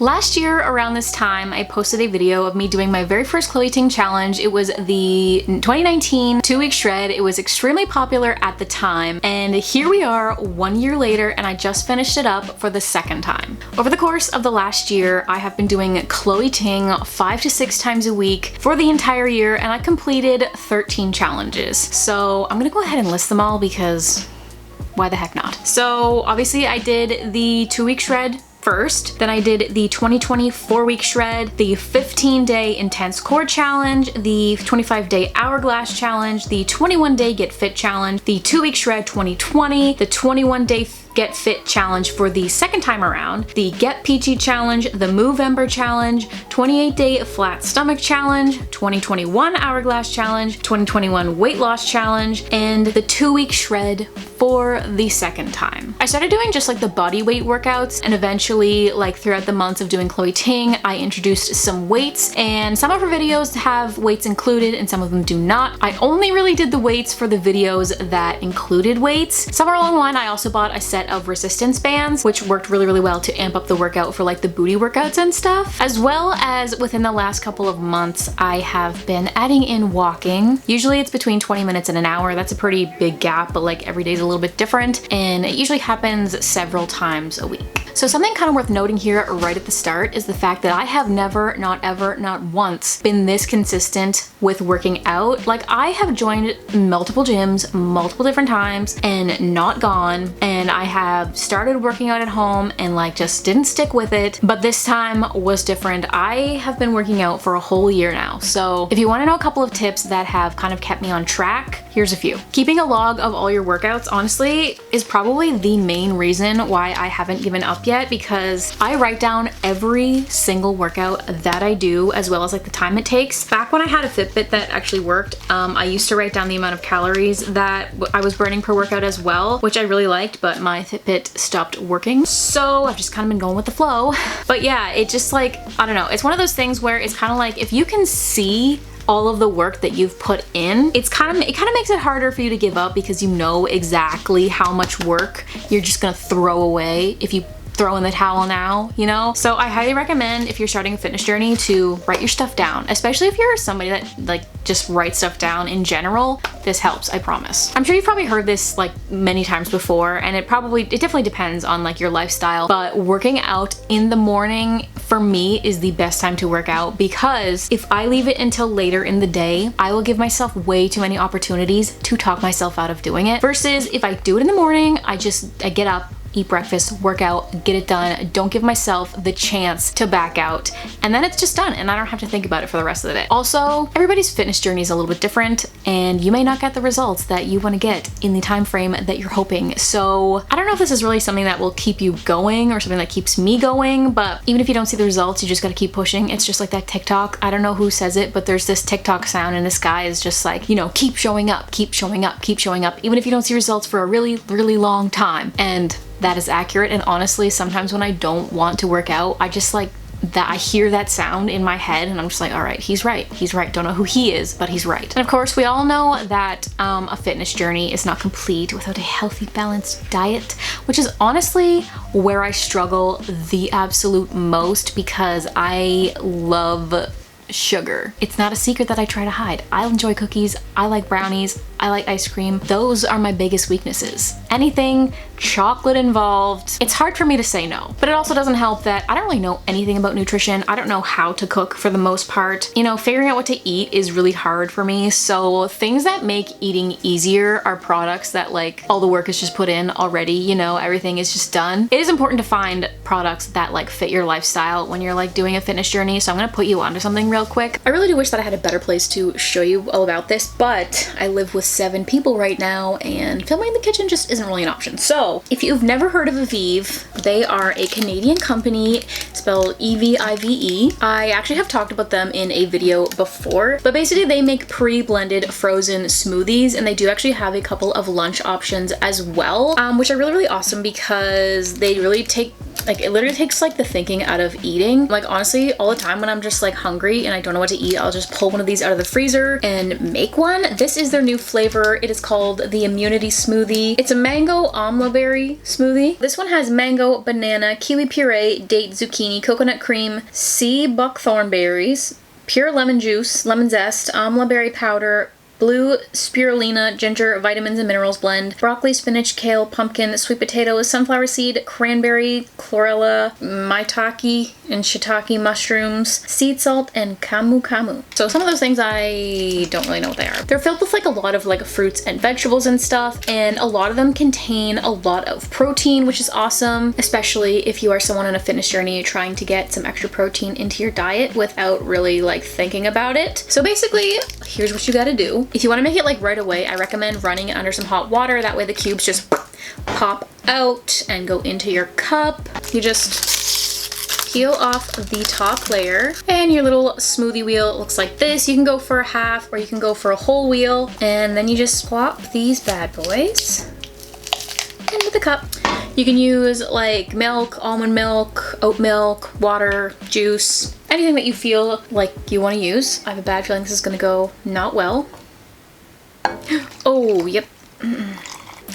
Last year around this time, I posted a video of me doing my very first Chloe Ting challenge. It was the 2019 2-week shred. It was extremely popular at the time, and here we are 1 year later, and I just finished it up for the second time. Over the course of the last year, I have been doing Chloe Ting 5 to 6 times a week for the entire year, and I completed 13 challenges. So I'm gonna go ahead and list them all because why the heck not? So obviously I did the 2-week shred first, then I did the 2020 4-week shred, the 15-day intense core challenge, the 25-day hourglass challenge, the 21-day get fit challenge, the 2-week shred 2020, the 21-day Get Fit challenge for the second time around, the Get Peachy challenge, the Move-ember challenge, 28-day flat stomach challenge, 2021 hourglass challenge, 2021 weight loss challenge, and the 2-week shred for the second time. I started doing just like the body weight workouts, and eventually, like throughout the months of doing Chloe Ting, I introduced some weights, and some of her videos have weights included and some of them do not. I only really did the weights for the videos that included weights. Somewhere along the line, I also bought a set of resistance bands, which worked really well to amp up the workout for like the booty workouts and stuff. As well as within the last couple of months, I have been adding in walking. Usually it's between 20 minutes and an hour. That's a pretty big gap, but like every day is a little bit different, and it usually happens several times a week. So something kind of worth noting here right at the start is the fact that I have never, not ever, not once been this consistent with working out. Like, I have joined multiple gyms multiple different times and not gone, and I have started working out at home and like just didn't stick with it, but this time was different. I have been working out for a whole year now, so if you want to know a couple of tips that have kind of kept me on track, here's a few. Keeping a log of all your workouts, honestly, is probably the main reason why I haven't given up yet, because I write down every single workout that I do, as well as like the time it takes. Back when I had a Fitbit that actually worked, I used to write down the amount of calories that I was burning per workout as well, which I really liked, but my Fitbit stopped working. So I've just kind of been going with the flow. But yeah, it just like, I don't know, it's one of those things where it's kind of like, if you can see all of the work that you've put in, it kind of makes it harder for you to give up, because you know exactly how much work you're just gonna throw away if you throw in the towel now, you know? So I highly recommend, if you're starting a fitness journey, to write your stuff down, especially if you're somebody that like just writes stuff down in general. This helps, I promise. I'm sure you've probably heard this like many times before, and it definitely depends on like your lifestyle, but working out in the morning for me is the best time to work out, because if I leave it until later in the day, I will give myself way too many opportunities to talk myself out of doing it, versus if I do it in the morning, I get up, eat breakfast, work out, get it done, don't give myself the chance to back out, and then it's just done and I don't have to think about it for the rest of the day. Also, everybody's fitness journey is a little bit different, and you may not get the results that you want to get in the time frame that you're hoping. So I don't know if this is really something that will keep you going or something that keeps me going, but even if you don't see the results, you just gotta keep pushing. It's just like that TikTok, I don't know who says it, but there's this TikTok sound, and this guy is just like, you know, keep showing up, keep showing up, keep showing up, even if you don't see results for a really long time. And that is accurate. And honestly, sometimes when I don't want to work out, I just like that, I hear that sound in my head and I'm just like, all right, he's right. Don't know who he is, but he's right. And of course, we all know that a fitness journey is not complete without a healthy, balanced diet, which is honestly where I struggle the absolute most, because I love sugar. It's not a secret that I try to hide. I enjoy cookies, I like brownies, I like ice cream. Those are my biggest weaknesses. Anything chocolate involved, it's hard for me to say no. But it also doesn't help that I don't really know anything about nutrition. I don't know how to cook for the most part. You know, figuring out what to eat is really hard for me. So things that make eating easier are products that like all the work is just put in already, you know, everything is just done. It is important to find products that like fit your lifestyle when you're like doing a fitness journey. So I'm gonna put you onto something real quick. I really do wish that I had a better place to show you all about this, but I live with 7 people right now and filming in the kitchen just isn't really an option. So if you've never heard of Evive, they are a Canadian company, spelled E-V-I-V-E. I actually have talked about them in a video before, but basically they make pre-blended frozen smoothies, and they do actually have a couple of lunch options as well, which are really awesome, because they really take Like, it literally takes like the thinking out of eating. Like, honestly, all the time when I'm just like hungry and I don't know what to eat, I'll just pull one of these out of the freezer and make one. This is their new flavor. It is called the Immunity Smoothie. It's a mango amla berry smoothie. This one has mango, banana, kiwi puree, date, zucchini, coconut cream, sea buckthorn berries, pure lemon juice, lemon zest, amla berry powder, blue spirulina, ginger, vitamins and minerals blend, broccoli, spinach, kale, pumpkin, sweet potatoes, sunflower seed, cranberry, chlorella, maitake and shiitake mushrooms, seed salt, and camu camu. So some of those things I don't really know what they are. They're filled with like a lot of like fruits and vegetables and stuff, and a lot of them contain a lot of protein, which is awesome, especially if you are someone on a fitness journey trying to get some extra protein into your diet without really like thinking about it. So basically, here's what you gotta do. If you want to make it like right away, I recommend running it under some hot water. That way the cubes just pop out and go into your cup. You just peel off the top layer and your little smoothie wheel looks like this. You can go for a half or you can go for a whole wheel, and then you just plop these bad boys into the cup. You can use like milk, almond milk, oat milk, water, juice, anything that you feel like you want to use. I have a bad feeling this is going to go not well. Oh, yep.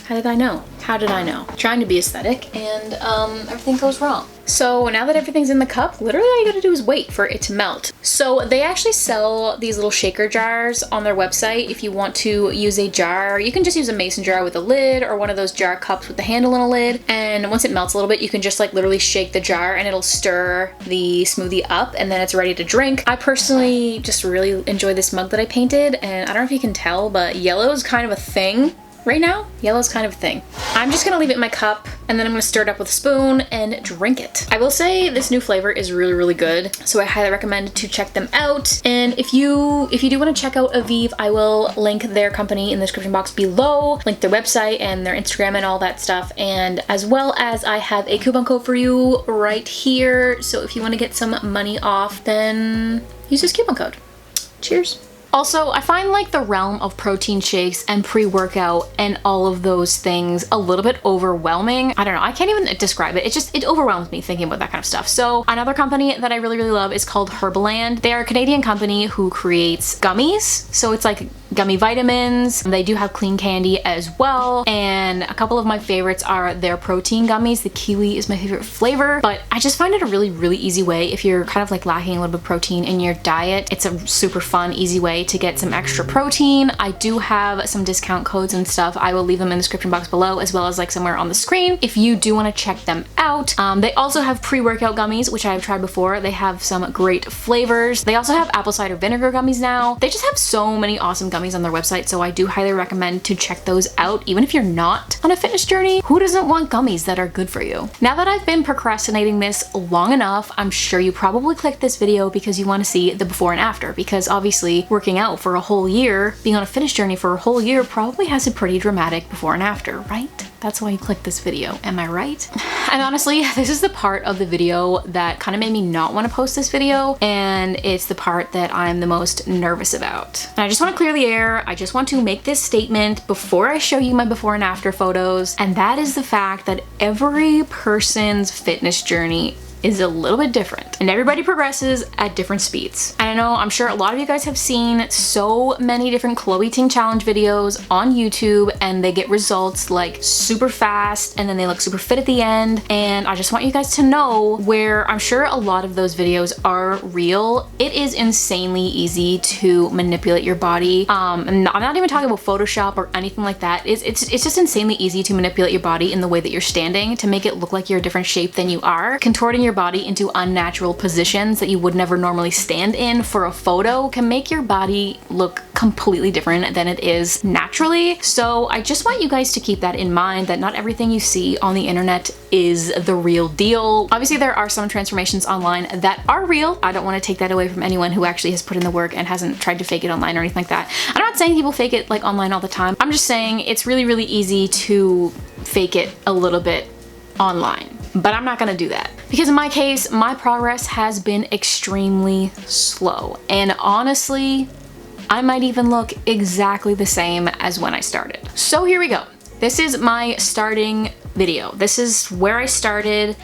How did I know? How did I know? Trying to be aesthetic and everything goes wrong. So now that everything's in the cup, literally all you gotta do is wait for it to melt. So they actually sell these little shaker jars on their website. If you want to use a jar, you can just use a mason jar with a lid or one of those jar cups with the handle and a lid. And once it melts a little bit, you can just like literally shake the jar and it'll stir the smoothie up and then it's ready to drink. I personally just really enjoy this mug that I painted, and I don't know if you can tell, but yellow is kind of a thing. Right now, yellow's kind of a thing. I'm just gonna leave it in my cup and then I'm gonna stir it up with a spoon and drink it. I will say this new flavor is really, really good, so I highly recommend to check them out. And if you do wanna check out Evive, I will link their company in the description box below, link their website and their Instagram and all that stuff. And as well as I have a coupon code for you right here. So if you wanna get some money off, then use this coupon code. Cheers. Also, I find like the realm of protein shakes and pre-workout and all of those things a little bit overwhelming. I don't know, I can't even describe it. It overwhelms me thinking about that kind of stuff. So another company that I really, really love is called Herbaland. They are a Canadian company who creates gummies. So it's like gummy vitamins. They do have clean candy as well. And a couple of my favorites are their protein gummies. The kiwi is my favorite flavor, but I just find it a really, really easy way if you're kind of like lacking a little bit of protein in your diet. It's a super fun, easy way to get some extra protein. I do have some discount codes and stuff. I will leave them in the description box below, as well as like somewhere on the screen if you do want to check them out. They also have pre-workout gummies, which I've tried before. They have some great flavors. They also have apple cider vinegar gummies now. They just have so many awesome gummies on their website, so I do highly recommend to check those out. Even if you're not on a fitness journey, who doesn't want gummies that are good for you? Now that I've been procrastinating this long enough, I'm sure you probably clicked this video because you want to see the before and after, because obviously working out for a whole year, being on a fitness journey for a whole year probably has a pretty dramatic before and after, right? That's why you clicked this video, am I right? And honestly, this is the part of the video that kind of made me not want to post this video, and it's the part that I'm the most nervous about. And I just want to clear the air. I just want to make this statement before I show you my before and after photos, and that is the fact that every person's fitness journey is a little bit different and everybody progresses at different speeds. And I know, I'm sure a lot of you guys have seen so many different Chloe Ting challenge videos on YouTube, and they get results like super fast and then they look super fit at the end. And I just want you guys to know, where I'm sure a lot of those videos are real, it is insanely easy to manipulate your body. I'm not even talking about Photoshop or anything like that. It's just insanely easy to manipulate your body in the way that you're standing to make it look like you're a different shape than you are. Contorting your body into unnatural positions that you would never normally stand in for a photo can make your body look completely different than it is naturally. So I just want you guys to keep that in mind, that not everything you see on the internet is the real deal. Obviously there are some transformations online that are real. I don't want to take that away from anyone who actually has put in the work and hasn't tried to fake it online or anything like that. I'm not saying people fake it like online all the time. I'm just saying it's really, really easy to fake it a little bit online. But I'm not gonna do that, because in my case, my progress has been extremely slow. And honestly, I might even look exactly the same as when I started. So here we go. This is my starting video. This is where I started.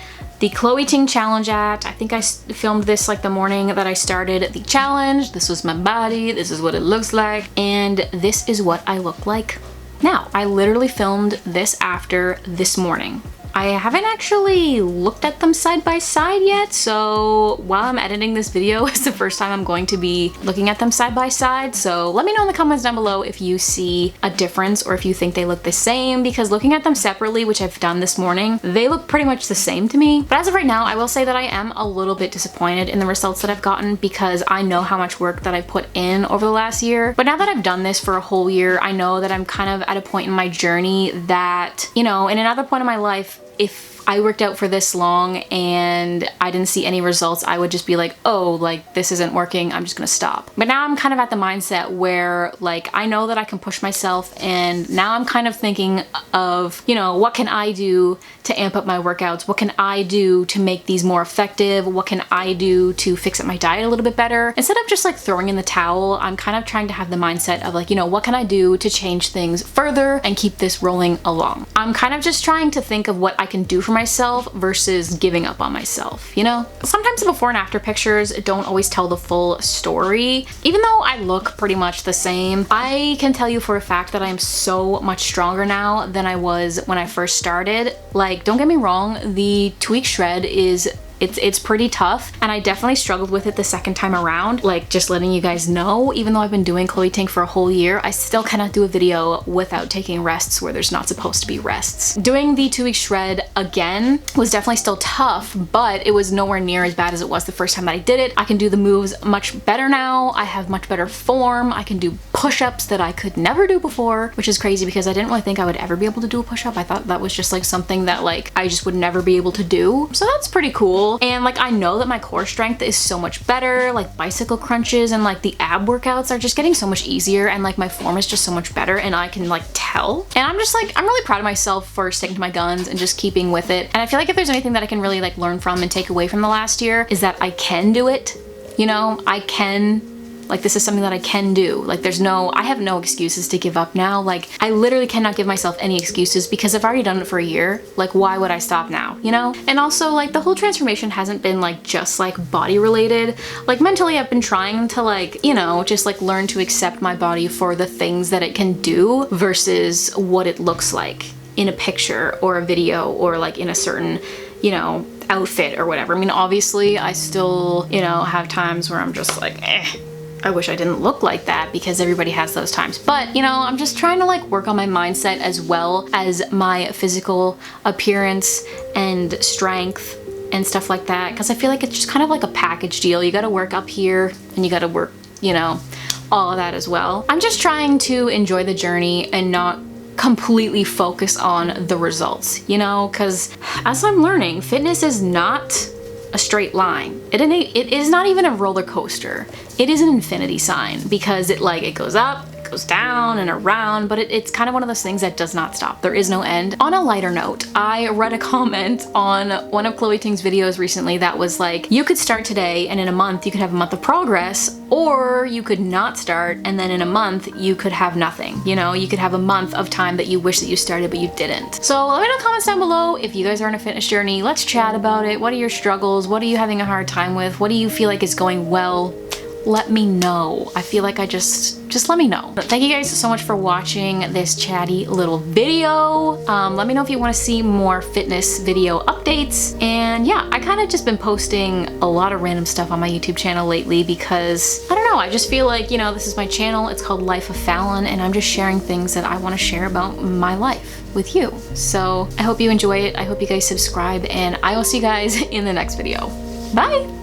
the Chloe Ting challenge at. I think I filmed this like the morning that I started the challenge. This was my body, this is what it looks like, and this is what I look like now. I literally filmed this after this morning. I haven't actually looked at them side by side yet, so while I'm editing this video, it's the first time I'm going to be looking at them side by side. So let me know in the comments down below if you see a difference or if you think they look the same, because looking at them separately, which I've done this morning, they look pretty much the same to me. But as of right now, I will say that I am a little bit disappointed in the results that I've gotten, because I know how much work that I've put in over the last year. But now that I've done this for a whole year, I know that I'm kind of at a point in my journey that, you know, in another point in my life, if I worked out for this long and I didn't see any results, I would just be like, oh, like this isn't working, I'm just gonna stop. But now I'm kind of at the mindset where like I know that I can push myself, and now I'm kind of thinking of, you know, what can I do to amp up my workouts? What can I do to make these more effective? What can I do to fix up my diet a little bit better? Instead of just like throwing in the towel, I'm kind of trying to have the mindset of like, you know, what can I do to change things further and keep this rolling along? I'm kind of just trying to think of what I can do for myself versus giving up on myself, you know? Sometimes the before and after pictures don't always tell the full story. Even though I look pretty much the same, I can tell you for a fact that I am so much stronger now than I was when I first started. Like, don't get me wrong, the 2-week shred is it's pretty tough, and I definitely struggled with it the second time around. Like, just letting you guys know, even though I've been doing Chloe Ting for a whole year, I still cannot do a video without taking rests where there's not supposed to be rests. Doing the 2-week shred again was definitely still tough, but it was nowhere near as bad as it was the first time that I did it. I can do the moves much better now. I have much better form. I can do push-ups that I could never do before, which is crazy because I didn't really think I would ever be able to do a push-up. I thought that was just like something that like I just would never be able to do. So that's pretty cool. And like I know that my core strength is so much better, like bicycle crunches and like the ab workouts are just getting so much easier, and like my form is just so much better, and I can like tell. And I'm just like, I'm really proud of myself for sticking to my guns and just keeping with it. And I feel like if there's anything that I can really like learn from and take away from the last year, is that I can do it. You know, I can, like this is something that I can do. Like I have no excuses to give up now. Like I literally cannot give myself any excuses because I've already done it for a year. Like why would I stop now, you know? And also like the whole transformation hasn't been like just like body related. Like mentally I've been trying to like, you know, just like learn to accept my body for the things that it can do versus what it looks like in a picture or a video or like in a certain, you know, outfit or whatever. I mean, obviously I still, you know, have times where I'm just like, I wish I didn't look like that, because everybody has those times. But, you know, I'm just trying to like work on my mindset as well as my physical appearance and strength and stuff like that, because I feel like it's just kind of like a package deal. You gotta work up here and you gotta work, you know, all of that as well. I'm just trying to enjoy the journey and not completely focus on the results, you know, because as I'm learning, fitness is not a straight line. It is not even a roller coaster. It is an infinity sign, because it goes up, it goes down and around, but it's kind of one of those things that does not stop. There is no end. On a lighter note, I read a comment on one of Chloe Ting's videos recently that was like, you could start today and in a month you could have a month of progress, or you could not start and then in a month you could have nothing. You know, you could have a month of time that you wish that you started but you didn't. So let me know in the comments down below if you guys are on a fitness journey. Let's chat about it. What are your struggles? What are you having a hard time with? What do you feel like is going well? Let me know. I feel like just let me know. But thank you guys so much for watching this chatty little video. Let me know if you want to see more fitness video updates. And yeah, I kind of just been posting a lot of random stuff on my YouTube channel lately because, I don't know, I just feel like, you know, this is my channel. It's called Life of Fallon, and I'm just sharing things that I want to share about my life with you. So I hope you enjoy it. I hope you guys subscribe, and I will see you guys in the next video. Bye!